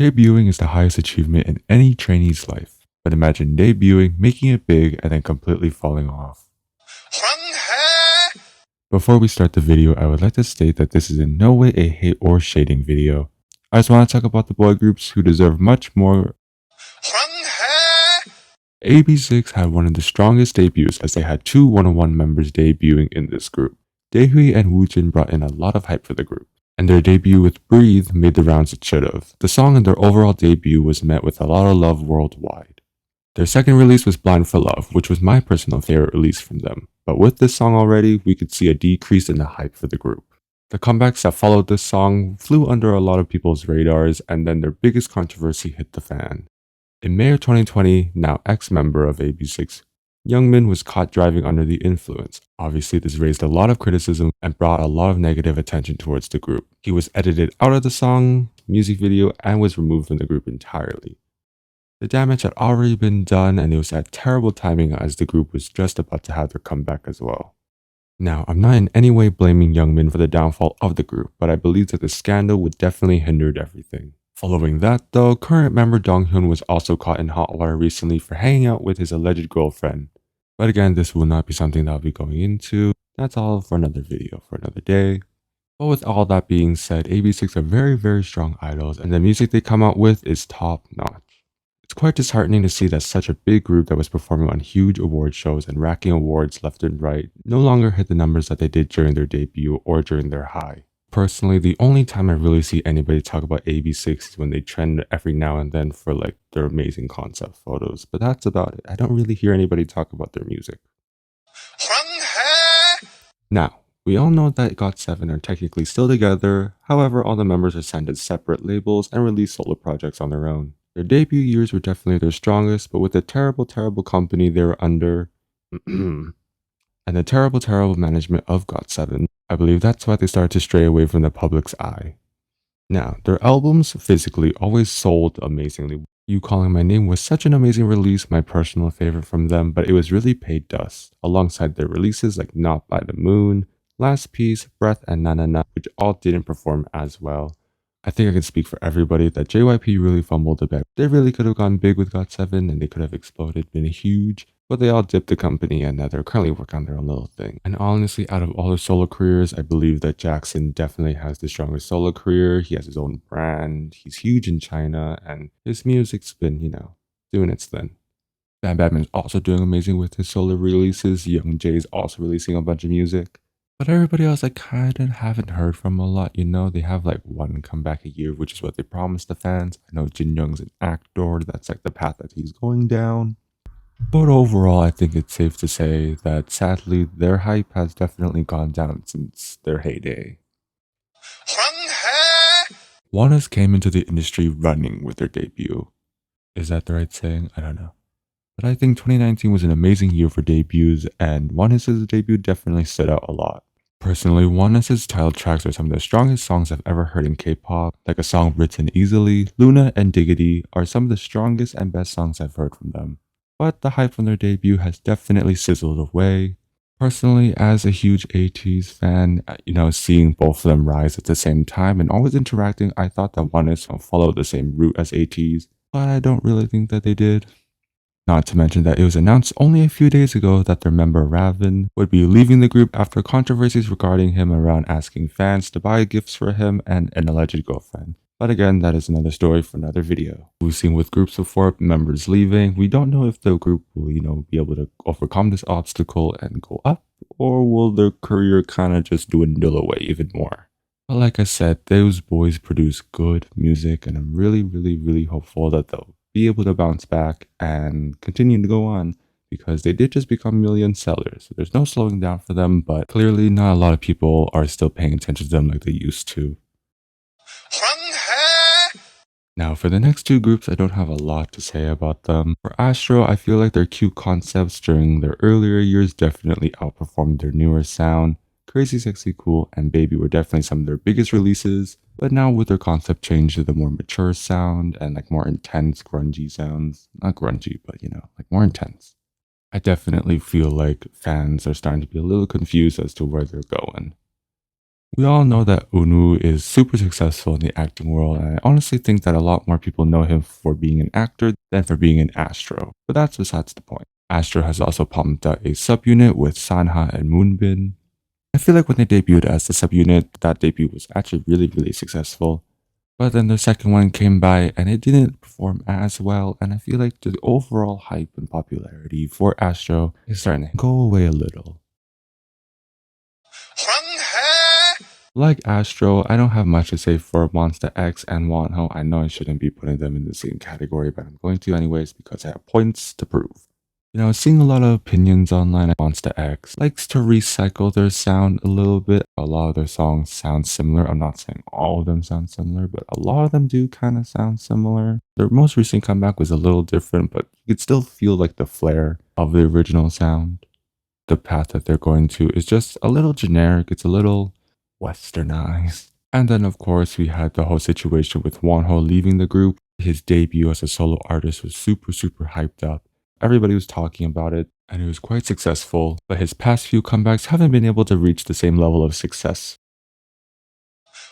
Debuting is the highest achievement in any trainee's life, but imagine debuting, making it big, and then completely falling off. hoerangae. Before we start the video, I would like to state that this is in no way a hate or shading video. I just want to talk about the boy groups who deserve much more. hoerangae. AB6 had one of the strongest debuts as they had two one-on-one members debuting in this group. Daehui and Woojin brought in a lot of hype for the group, and their debut with Breathe made the rounds it should have. The song and their overall debut was met with a lot of love worldwide. Their second release was Blind for Love, which was my personal favorite release from them, but with this song already, we could see a decrease in the hype for the group. The comebacks that followed this song flew under a lot of people's radars, and then their biggest controversy hit the fan. In May of 2020, now ex-member of AB6, Youngmin was caught driving under the influence. Obviously, this raised a lot of criticism and brought a lot of negative attention towards the group. He was edited out of the song, music video, and was removed from the group entirely. The damage had already been done, and it was at terrible timing as the group was just about to have their comeback as well. Now, I'm not in any way blaming Youngmin for the downfall of the group, but I believe that the scandal would definitely hindered everything. Following that though, current member Donghyun was also caught in hot water recently for hanging out with his alleged girlfriend. But again, this will not be something that I'll be going into. That's all for another video, for another day. But with all that being said, AB6 are very strong idols, and the music they come out with is top notch. It's quite disheartening to see that such a big group that was performing on huge award shows and racking awards left and right no longer hit the numbers that they did during their debut or during their high. Personally, the only time I really see anybody talk about AB6 is when they trend every now and then for like their amazing concept photos, but that's about it. I don't really hear anybody talk about their music. hoerangae. Now, we all know that GOT7 are technically still together, however all the members are signed as separate labels and release solo projects on their own. Their debut years were definitely their strongest, but with the terrible company they were under, and the terrible management of GOT7, I believe that's why they started to stray away from the public's eye. Now, their albums physically always sold amazingly. You Calling My Name was such an amazing release, my personal favorite from them, but it was really paid dust, alongside their releases like Not by the Moon, Last Piece, Breath, and Na Na Na, which all didn't perform as well. I think I can speak for everybody that JYP really fumbled the bag. They really could have gone big with GOT7 and they could have exploded, been huge, but they all dipped the company and now they're currently working on their own little thing. And honestly, out of all their solo careers, I believe that Jackson definitely has the strongest solo career. He has his own brand, he's huge in China, and his music's been, doing its thing. Bam Badman's also doing amazing with his solo releases. Young Jay's also releasing a bunch of music. But everybody else I kind of haven't heard from a lot, They have like one comeback a year, which is what they promised the fans. I know Jin Young's an actor, that's like the path that he's going down. But overall, I think it's safe to say that sadly, their hype has definitely gone down since their heyday. hoerangae. ONEUS came into the industry running with their debut. Is that the right saying? I don't know. But I think 2019 was an amazing year for debuts, and ONEUS' debut definitely stood out a lot. Personally, ONEUS' title tracks are some of the strongest songs I've ever heard in K-pop, like a song written easily. Luna and Diggity are some of the strongest and best songs I've heard from them. But the hype from their debut has definitely sizzled away. Personally, as a huge ATEEZ fan, seeing both of them rise at the same time and always interacting, I thought that ONEUS would follow the same route as ATEEZ, but I don't really think that they did. Not to mention that it was announced only a few days ago that their member Ravin would be leaving the group after controversies regarding him around asking fans to buy gifts for him and an alleged girlfriend. But again, that is another story for another video. We've seen with groups before, members leaving, we don't know if the group will, be able to overcome this obstacle and go up, or will their career kind of just dwindle away even more. But like I said, those boys produce good music, and I'm really hopeful that they'll be able to bounce back and continue to go on, because they did just become million sellers. There's no slowing down for them, but clearly not a lot of people are still paying attention to them like they used to. hoerangae. Now for the next two groups, I don't have a lot to say about them. For Astro, I feel like their cute concepts during their earlier years definitely outperformed their newer sound. Crazy Sexy Cool and Baby were definitely some of their biggest releases, but now with their concept change to the more mature sound and like more intense grungy sounds, not grungy, but like more intense, I definitely feel like fans are starting to be a little confused as to where they're going. We all know that Unu is super successful in the acting world, and I honestly think that a lot more people know him for being an actor than for being an Astro, but that's besides the point. Astro has also pumped out a subunit with Sanha and Moonbin. I feel like when they debuted as the subunit, that debut was actually really successful. But then the second one came by and it didn't perform as well, and I feel like the overall hype and popularity for Astro is starting to go away a little. hoerangae, Like Astro, I don't have much to say for Monster X and Wonho. I know I shouldn't be putting them in the same category, but I'm going to anyways because I have points to prove. You know, seeing a lot of opinions online. Monster X likes to recycle their sound a little bit. A lot of their songs sound similar. I'm not saying all of them sound similar, but a lot of them do kind of sound similar. Their most recent comeback was a little different, but you could still feel like the flair of the original sound. The path that they're going to is just a little generic. It's a little westernized. And then, of course, we had the whole situation with Wonho leaving the group. His debut as a solo artist was super hyped up. Everybody was talking about it, and it was quite successful, but his past few comebacks haven't been able to reach the same level of success.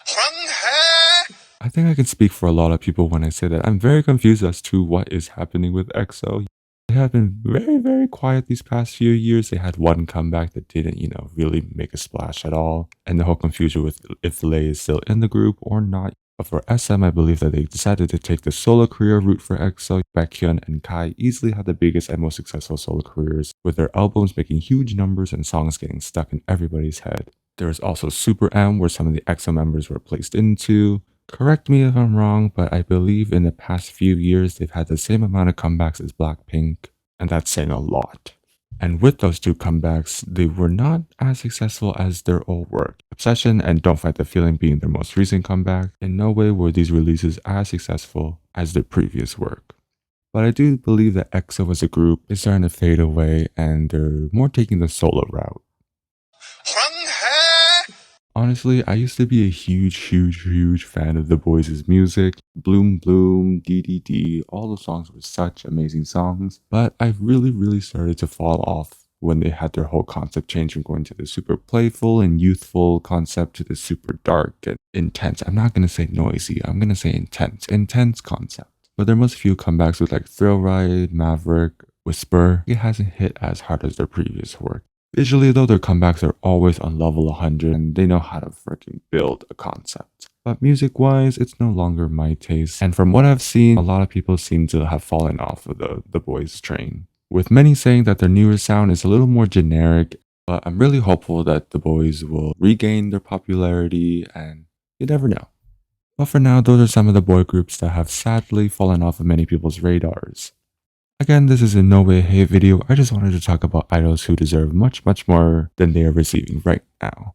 hoerangae, I think I can speak for a lot of people when I say that I'm very confused as to what is happening with EXO. They have been very quiet these past few years. They had one comeback that didn't, really make a splash at all. And the whole confusion with if Lay is still in the group or not. But for SM, I believe that they decided to take the solo career route for EXO. Baekhyun and Kai easily had the biggest and most successful solo careers, with their albums making huge numbers and songs getting stuck in everybody's head. There was also Super M, where some of the EXO members were placed into. Correct me if I'm wrong, but I believe in the past few years they've had the same amount of comebacks as Blackpink, and that's saying a lot. And with those two comebacks, they were not as successful as their old work. Obsession and Don't Fight the Feeling being their most recent comeback, in no way were these releases as successful as their previous work. But I do believe that EXO as a group is starting to fade away and they're more taking the solo route. hoerangae, Honestly, I used to be a huge fan of the boys' music. Bloom Bloom, DDD, all the songs were such amazing songs. But I really started to fall off when they had their whole concept change from going to the super playful and youthful concept to the super dark and intense. I'm not going to say noisy, I'm going to say intense concept. But their most few comebacks with like Thrill Ride, Maverick, Whisper, it hasn't hit as hard as their previous work. Visually though, their comebacks are always on level 100 and they know how to freaking build a concept. But music wise, it's no longer my taste. And from what I've seen, a lot of people seem to have fallen off of the boys train. With many saying that their newer sound is a little more generic, but I'm really hopeful that the boys will regain their popularity and you never know. But for now, those are some of the boy groups that have sadly fallen off of many people's radars. Again, this is in no way a hate video. I just wanted to talk about idols who deserve much more than they are receiving right now.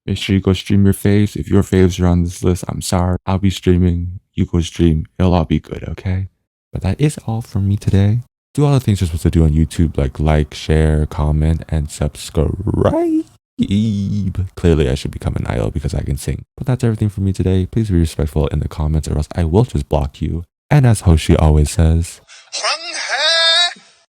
Make sure you go stream your faves. If your faves are on this list, I'm sorry. I'll be streaming. You go stream. It'll all be good, okay? But that is all from me today. Do all the things you're supposed to do on YouTube, like, share, comment, and subscribe. Clearly, I should become an idol because I can sing. But that's everything for me today. Please be respectful in the comments or else I will just block you. And as Hoshi always says,